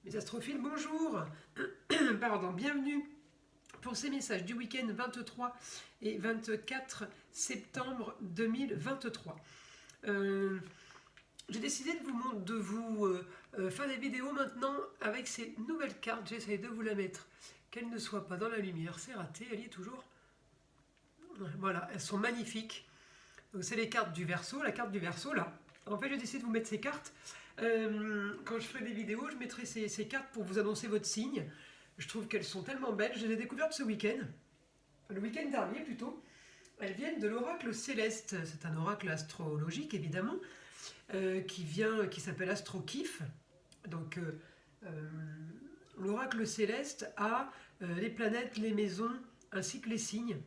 Mes astrophiles, bonjour. Pardon, bienvenue pour ces messages du week-end 23 et 24 septembre 2023. J'ai décidé de vous faire des vidéos maintenant avec ces nouvelles cartes. J'essaie de vous la mettre, qu'elles ne soient pas dans la lumière. C'est raté, elle y est toujours. Voilà, elles sont magnifiques. Donc c'est les cartes du Verseau, la carte du Verseau là. En fait, j'ai décidé de vous mettre ces cartes. Quand je ferai des vidéos, je mettrai ces cartes pour vous annoncer votre signe. Je trouve qu'elles sont tellement belles. Je les ai découvertes ce week-end, le week-end dernier plutôt. Elles viennent de l'oracle céleste. C'est un oracle astrologique évidemment, qui s'appelle Astrokif. Donc l'oracle céleste a les planètes, les maisons, ainsi que les signes.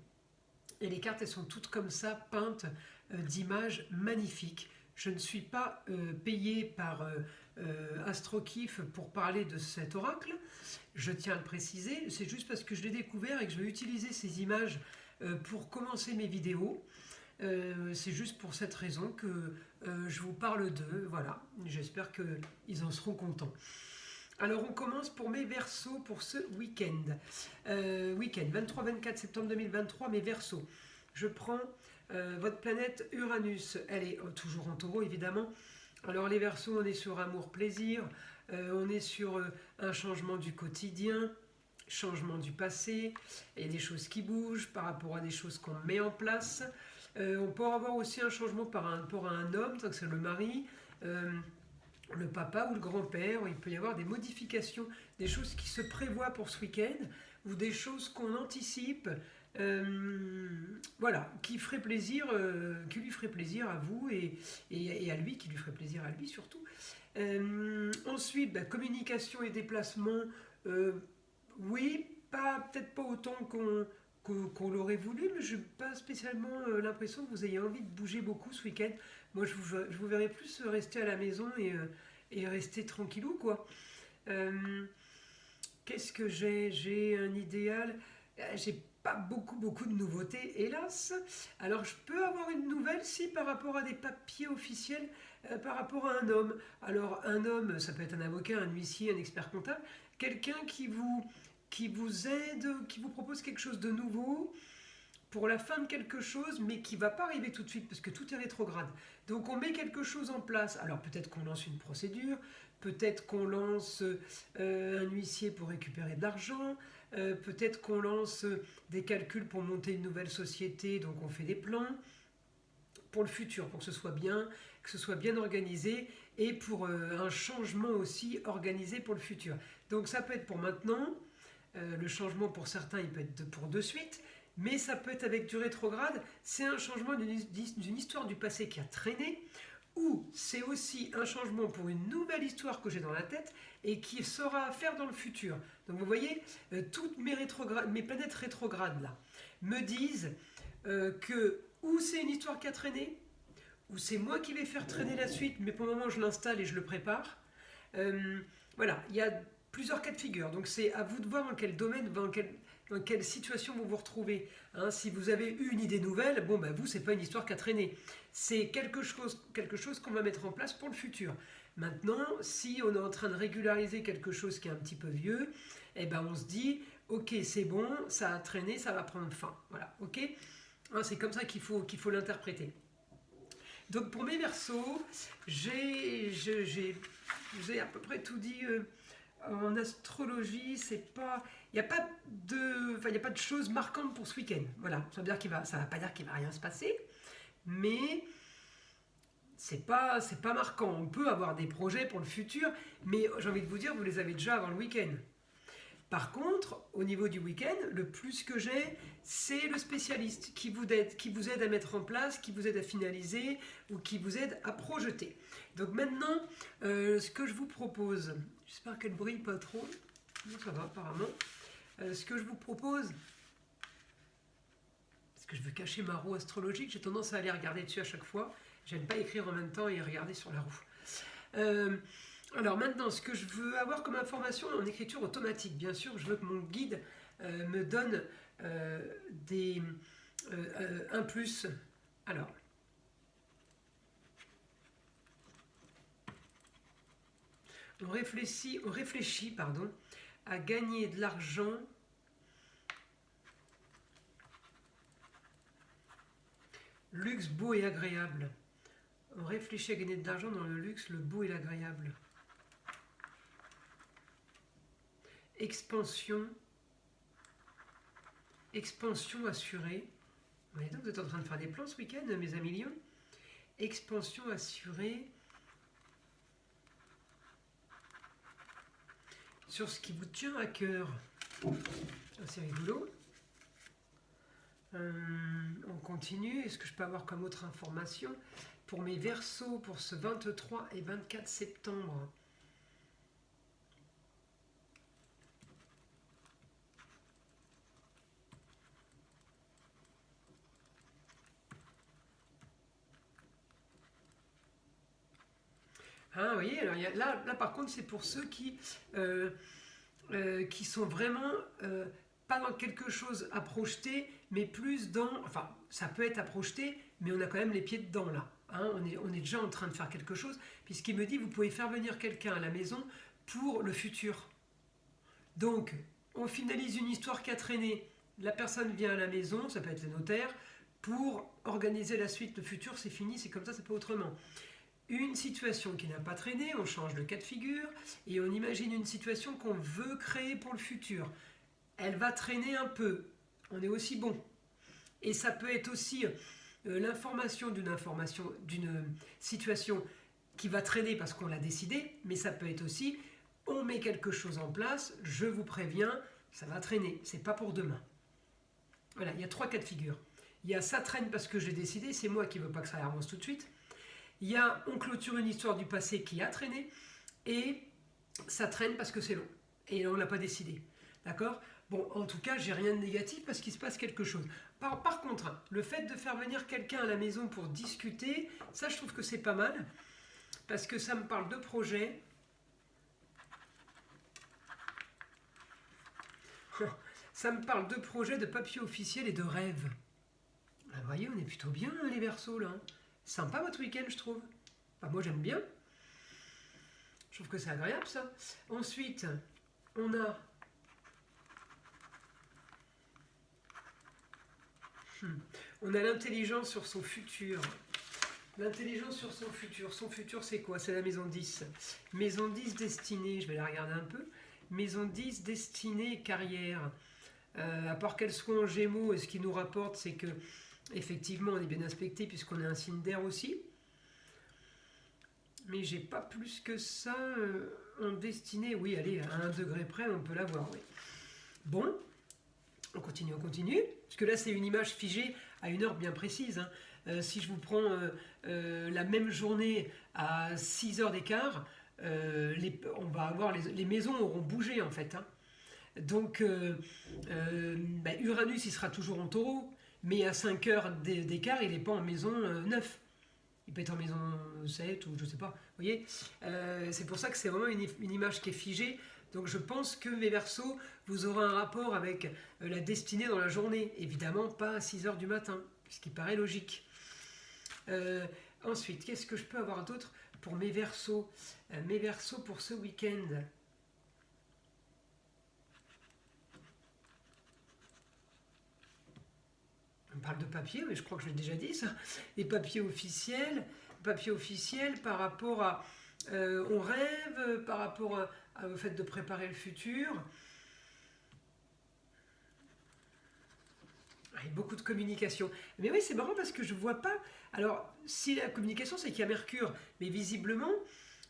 Et les cartes, elles sont toutes comme ça, peintes d'images magnifiques. Je ne suis pas payée par Astrokif pour parler de cet oracle, je tiens à le préciser, c'est juste parce que je l'ai découvert et que je vais utiliser ces images pour commencer mes vidéos. C'est juste pour cette raison que je vous parle d'eux, voilà. J'espère qu'ils en seront contents. Alors on commence pour mes Verseaux pour ce week-end. Week-end 23-24 septembre 2023, mes Verseaux. Je prends votre planète Uranus, elle est toujours en Taureau évidemment. Alors les Verseaux, on est sur amour-plaisir, on est sur un changement du quotidien, changement du passé, il y a des choses qui bougent par rapport à des choses qu'on met en place. On peut avoir aussi un changement par rapport à un homme, donc c'est le mari, le papa ou le grand-père. Il peut y avoir des modifications, des choses qui se prévoient pour ce week-end, ou des choses qu'on anticipe, voilà, qui ferait plaisir, qui lui ferait plaisir à vous et à lui, qui lui ferait plaisir à lui surtout. Ensuite, communication et déplacement, oui, peut-être pas autant qu'on l'aurait voulu, mais je n'ai pas spécialement l'impression que vous ayez envie de bouger beaucoup ce week-end. Moi, je vous verrais plus rester à la maison et rester tranquillou, quoi. Qu'est-ce que j'ai? J'ai un idéal. J'ai pas beaucoup de nouveautés, hélas. Alors, je peux avoir une nouvelle si par rapport à des papiers officiels, par rapport à un homme. Alors, un homme, ça peut être un avocat, un huissier, un expert comptable, quelqu'un qui vous aide, qui vous propose quelque chose de nouveau pour la fin de quelque chose, mais qui ne va pas arriver tout de suite parce que tout est rétrograde. Donc on met quelque chose en place. Alors peut-être qu'on lance une procédure, peut-être qu'on lance un huissier pour récupérer de l'argent, peut-être qu'on lance des calculs pour monter une nouvelle société, donc on fait des plans pour le futur, pour que ce soit bien organisé et pour un changement aussi organisé pour le futur. Donc ça peut être pour maintenant, le changement pour certains il peut être pour de suite, mais ça peut être avec du rétrograde. C'est un changement d'une histoire du passé qui a traîné, ou c'est aussi un changement pour une nouvelle histoire que j'ai dans la tête et qui sera à faire dans le futur. Donc vous voyez, toutes mes planètes rétrogrades là me disent que ou c'est une histoire qui a traîné, ou c'est moi qui vais faire traîner la suite, mais pour le moment je l'installe et je le prépare. Voilà, il y a plusieurs cas de figure, donc c'est à vous de voir dans quel domaine, dans quelle situation vous vous retrouvez. Hein, si vous avez eu une idée nouvelle, bon vous, c'est pas une histoire qui a traîné, c'est quelque chose qu'on va mettre en place pour le futur. Maintenant, si on est en train de régulariser quelque chose qui est un petit peu vieux, eh ben on se dit, ok, c'est bon, ça a traîné, ça va prendre fin. Voilà, ok. Hein, c'est comme ça qu'il faut l'interpréter. Donc pour mes Verseaux, je vous ai à peu près tout dit. En astrologie, il n'y a pas de choses marquantes pour ce week-end. Voilà, ça va pas dire qu'il va rien se passer, mais c'est pas marquant. On peut avoir des projets pour le futur, mais j'ai envie de vous dire, vous les avez déjà avant le week-end. Par contre, au niveau du week-end, le plus que j'ai, c'est le spécialiste qui vous aide à mettre en place, qui vous aide à finaliser ou qui vous aide à projeter. Donc maintenant, ce que je vous propose, j'espère qu'elle ne brille pas trop, non, ça va apparemment, ce que je vous propose, parce que je veux cacher ma roue astrologique, j'ai tendance à aller regarder dessus à chaque fois, j'aime pas écrire en même temps et regarder sur la roue. Alors maintenant, ce que je veux avoir comme information en écriture automatique, bien sûr, je veux que mon guide me donne un plus. Alors, on réfléchit, pardon, à gagner de l'argent luxe, beau et agréable. On réfléchit à gagner de l'argent dans le luxe, le beau et l'agréable. Expansion. Expansion assurée. Donc vous êtes en train de faire des plans ce week-end, mes amis lions. Expansion assurée. Sur ce qui vous tient à cœur. C'est rigolo. On continue. Est-ce que je peux avoir comme autre information pour mes Verseaux pour ce 23 et 24 septembre? Ah, vous voyez, alors là par contre c'est pour ceux qui sont vraiment pas dans quelque chose à projeter, mais plus dans... Enfin, ça peut être à projeter, mais on a quand même les pieds dedans là. Hein, on est déjà en train de faire quelque chose, puisqu'il me dit vous pouvez faire venir quelqu'un à la maison pour le futur. Donc, on finalise une histoire qui a traîné. La personne vient à la maison, ça peut être le notaire, pour organiser la suite. Le futur, c'est fini, c'est comme ça, c'est pas autrement. Une situation qui n'a pas traîné, on change de cas de figure et on imagine une situation qu'on veut créer pour le futur. Elle va traîner un peu, on est aussi bon. Et ça peut être aussi l'information d'une situation qui va traîner parce qu'on l'a décidé, mais ça peut être aussi on met quelque chose en place, je vous préviens, ça va traîner, c'est pas pour demain. Voilà, il y a 3 cas de figure. Il y a ça traîne parce que j'ai décidé, c'est moi qui veux pas que ça avance tout de suite. Il y a on clôture une histoire du passé qui a traîné et ça traîne parce que c'est long et on ne l'a pas décidé. D'accord? Bon, en tout cas, j'ai rien de négatif parce qu'il se passe quelque chose. Par contre, le fait de faire venir quelqu'un à la maison pour discuter, ça je trouve que c'est pas mal parce que ça me parle de projet. Ça me parle de projet, de papier officiel et de rêve. Ah, vous voyez, on est plutôt bien les Verseaux là. Sympa votre week-end, je trouve. Enfin, moi j'aime bien. Je trouve que c'est agréable ça. Ensuite, on a l'intelligence sur son futur. L'intelligence sur son futur. Son futur, c'est quoi? C'est la maison 10. Maison 10, destinée. Je vais la regarder un peu. Maison 10, destinée, carrière. À part qu'elle soit en Gémeaux, et ce qui nous rapporte, c'est que effectivement, on est bien aspecté puisqu'on est un signe d'air aussi. Mais j'ai pas plus que ça en destinée. Oui, allez, à 1 degré près, on peut l'avoir. Oui. Bon, on continue. Parce que là, c'est une image figée à une heure bien précise. Hein. Si je vous prends la même journée à 6 heures d'écart, on va avoir les maisons auront bougé en fait. Hein. Donc, Uranus, il sera toujours en taureau, mais à 5 heures d'écart, il n'est pas en maison 9. Il peut être en maison 7 ou je ne sais pas. Vous voyez, c'est pour ça que c'est vraiment une image qui est figée. Donc je pense que mes Verseaux, vous aurez un rapport avec la destinée dans la journée. Évidemment, pas à 6 heures du matin, ce qui paraît logique. Ensuite, qu'est-ce que je peux avoir d'autre pour mes Verseaux? Mes Verseaux pour ce week-end. On parle de papier, mais je crois que je l'ai déjà dit ça. Les papiers officiels par rapport à... on rêve, par rapport au fait de préparer le futur. Il y a beaucoup de communication. Mais oui, c'est marrant parce que je ne vois pas... Alors, si la communication, c'est qu'il y a Mercure, mais visiblement,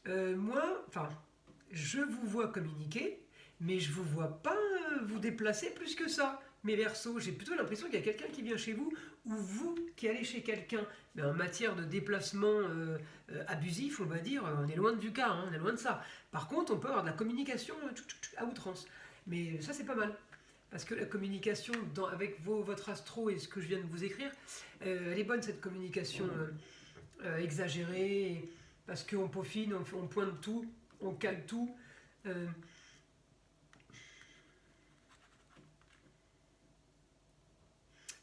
je vous vois communiquer, mais je ne vous vois pas vous déplacer plus que ça. Mes Verseaux, j'ai plutôt l'impression qu'il y a quelqu'un qui vient chez vous ou vous qui allez chez quelqu'un. Mais en matière de déplacement abusif, on va dire, on est loin du cas, hein, on est loin de ça. Par contre, on peut avoir de la communication à outrance. Mais ça, c'est pas mal. Parce que la communication avec votre astro et ce que je viens de vous écrire, elle est bonne cette communication exagérée, parce qu'on peaufine, on pointe tout, on cale tout.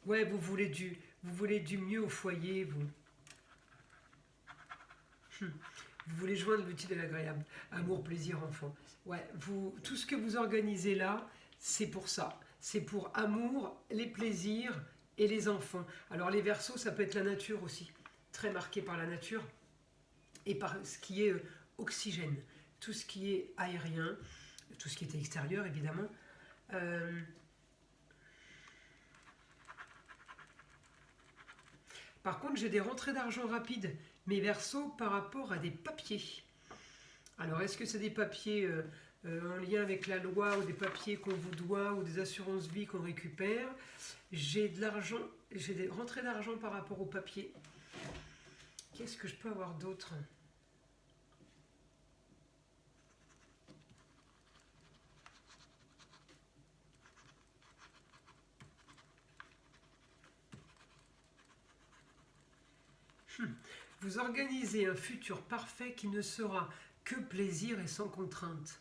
Ouais, vous voulez du mieux au foyer, vous. Vous voulez joindre l'utile et l'agréable. Amour, plaisir, enfant. Ouais, tout ce que vous organisez là, c'est pour ça. C'est pour amour, les plaisirs et les enfants. Alors les Verseaux, ça peut être la nature aussi. Très marqué par la nature et par ce qui est oxygène. Tout ce qui est aérien, tout ce qui est extérieur évidemment. Par contre, j'ai des rentrées d'argent rapides, mes Verseaux, par rapport à des papiers. Alors, est-ce que c'est des papiers en lien avec la loi ou des papiers qu'on vous doit ou des assurances vie qu'on récupère? J'ai de l'argent, j'ai des rentrées d'argent par rapport aux papiers. Qu'est-ce que je peux avoir d'autre? Vous organisez un futur parfait qui ne sera que plaisir et sans contrainte.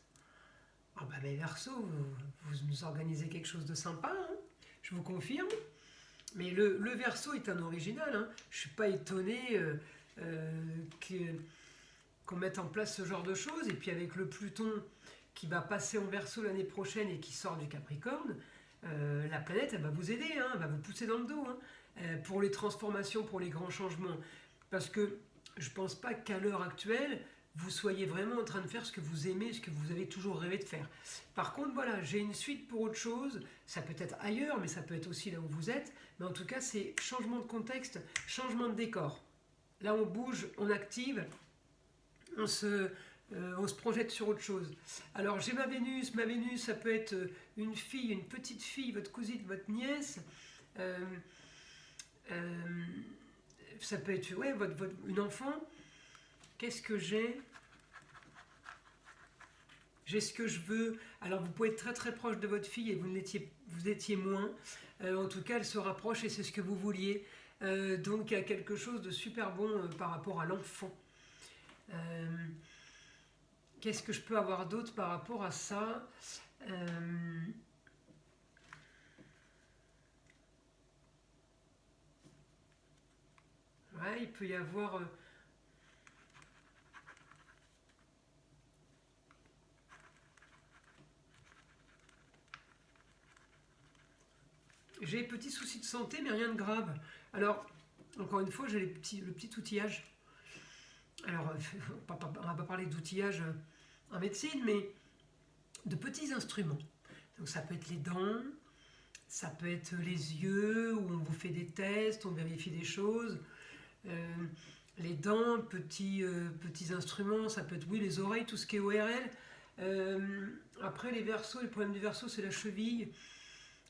Ah bah mes Verseaux, vous nous organisez quelque chose de sympa, hein, je vous confirme. Mais le Verseau est un original, hein. Je ne suis pas étonné qu'on mette en place ce genre de choses. Et puis avec le Pluton qui va passer en Verseau l'année prochaine et qui sort du Capricorne, la planète elle va vous aider, hein, elle va vous pousser dans le dos, hein, pour les transformations, pour les grands changements. Parce que je ne pense pas qu'à l'heure actuelle, vous soyez vraiment en train de faire ce que vous aimez, ce que vous avez toujours rêvé de faire. Par contre, voilà, j'ai une suite pour autre chose. Ça peut être ailleurs, mais ça peut être aussi là où vous êtes. Mais en tout cas, c'est changement de contexte, changement de décor. Là, on bouge, on active, on se projette sur autre chose. Alors, j'ai ma Vénus, ça peut être une fille, une petite fille, votre cousine, votre nièce. Euh, euh, ça peut être ouais, une enfant. Qu'est-ce que j'ai? J'ai ce que je veux. Alors vous pouvez être très très proche de votre fille et vous étiez moins. En tout cas, elle se rapproche et c'est ce que vous vouliez. Donc il y a quelque chose de super bon par rapport à l'enfant. Qu'est-ce que je peux avoir d'autre par rapport à ça? Ouais, il peut y avoir... j'ai des petits soucis de santé, mais rien de grave. Alors, encore une fois, j'ai le petit outillage. Alors, on ne va pas parler d'outillage en médecine, mais de petits instruments. Donc, ça peut être les dents, ça peut être les yeux, où on vous fait des tests, on vérifie des choses. Les dents, petits instruments, ça peut être, oui, les oreilles, tout ce qui est ORL. Après, les Verseaux, le problème du Verseau, c'est la cheville.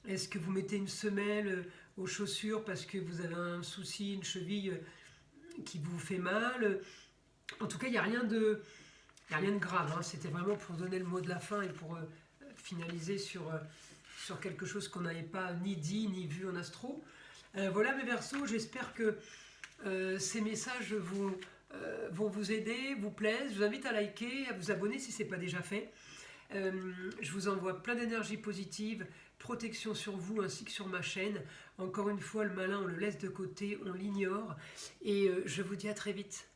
Est-ce que vous mettez une semelle aux chaussures parce que vous avez un souci, une cheville qui vous fait mal? En tout cas, il n'y a rien de grave. Hein. C'était vraiment pour donner le mot de la fin et pour finaliser sur quelque chose qu'on n'avait pas ni dit ni vu en astro. Voilà mes Verseaux, j'espère que ces messages vont vous aider, vous plaisent. Je vous invite à liker, à vous abonner si ce n'est pas déjà fait. Je vous envoie plein d'énergie positive, protection sur vous ainsi que sur ma chaîne. Encore une fois, le malin, on le laisse de côté, on l'ignore. Et je vous dis à très vite.